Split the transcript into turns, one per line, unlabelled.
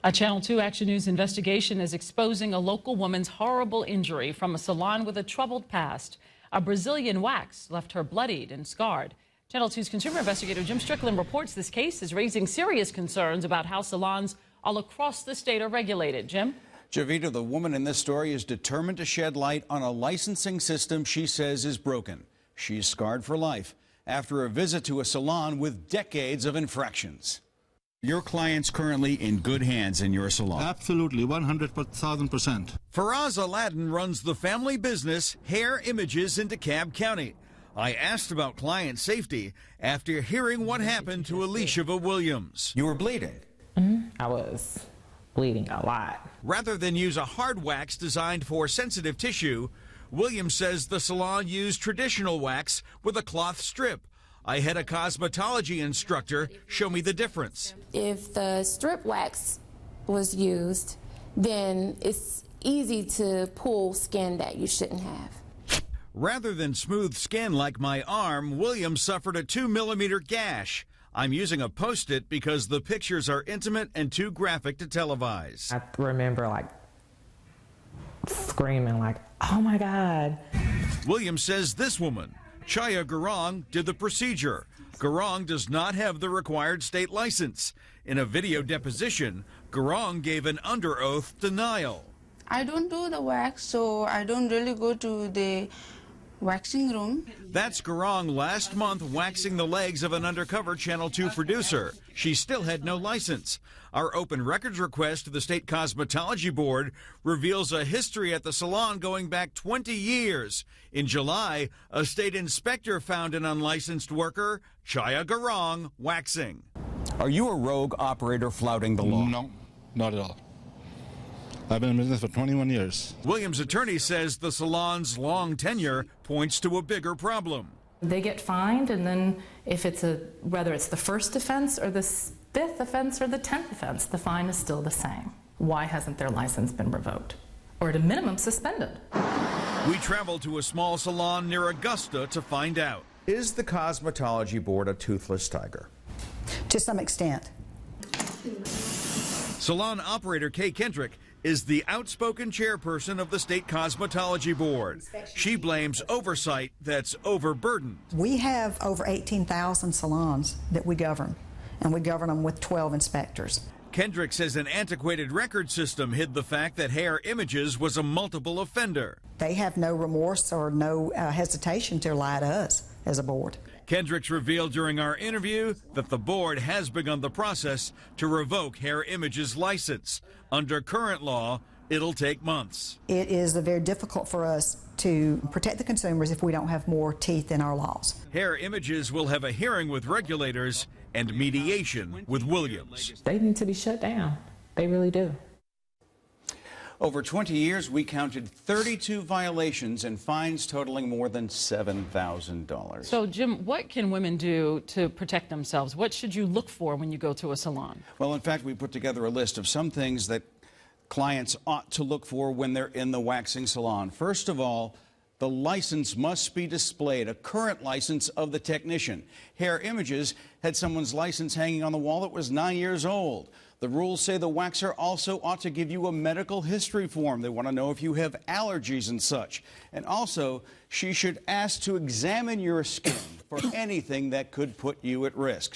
A Channel 2 Action News investigation is exposing a local woman's horrible injury from a salon with a troubled past. A Brazilian wax left her bloodied and scarred. Channel 2's consumer investigator Jim Strickland reports this case is raising serious concerns about how salons all across the state are regulated. Jim?
Javita, the woman in this story is determined to shed light on a licensing system she says is broken. She's scarred for life after a visit to a salon with decades of infractions. Your client's currently in good hands in your salon.
Absolutely, 100,000%.
Faraz Aladdin runs the family business Hair Images in DeKalb County. I asked about client safety after hearing what happened to Alicia Williams. You were bleeding.
I was bleeding a lot.
Rather than use a hard wax designed for sensitive tissue, Williams says the salon used traditional wax with a cloth strip. I had a cosmetology instructor show me the difference.
If the strip wax was used, then it's easy to pull skin that you shouldn't have.
Rather than smooth skin like my arm, Williams suffered a 2-millimeter gash. I'm using a Post-it because the pictures are intimate and too graphic to televise.
I remember like screaming like, oh my God.
Williams says this woman, Chaya Garong, did the procedure. Garong does not have the required state license. In a video deposition, Garong gave an under oath denial.
I don't do the wax, so I don't really go to the waxing room.
That's Garong last month waxing the legs of an undercover Channel 2 producer. She still had no license. Our open records request to the State Cosmetology Board reveals a history at the salon going back 20 years. In July, a state inspector found an unlicensed worker, Chaya Garong, waxing. Are you a rogue operator flouting the law?
No, not at all. I've been in business for 21 years.
Williams' attorney says the salon's long tenure points to a bigger problem.
They get fined, and then if it's whether it's the first offense or the 5th offense or the 10th offense, the fine is still the same. Why hasn't their license been revoked? Or at a minimum, suspended?
We traveled to a small salon near Augusta to find out.
Is the Cosmetology Board a toothless tiger?
To some extent.
Salon operator Kay Kendrick is the outspoken chairperson of the State Cosmetology Board. She blames oversight that's overburdened.
We have over 18,000 salons that we govern, and we govern them with 12 inspectors.
Kendrick says an antiquated record system hid the fact that Hair Images was a multiple offender.
They have no remorse or no hesitation to lie to us as a board.
Kendricks revealed during our interview that the board has begun the process to revoke Hair Images' license. Under current law, it'll take months.
It is very difficult for us to protect the consumers if we don't have more teeth in our laws.
Hair Images will have a hearing with regulators and mediation with Williams.
They need to be shut down. They really do.
Over 20 years, we counted 32 violations and fines totaling more than $7,000.
So, Jim, what can women do to protect themselves? What should you look for when you go to a salon?
Well, in fact, we put together a list of some things that clients ought to look for when they're in the waxing salon. First of all, the license must be displayed, a current license of the technician. Hair Images had someone's license hanging on the wall that was 9 years old. The rules say the waxer also ought to give you a medical history form. They want to know if you have allergies and such. And also, she should ask to examine your skin for anything that could put you at risk.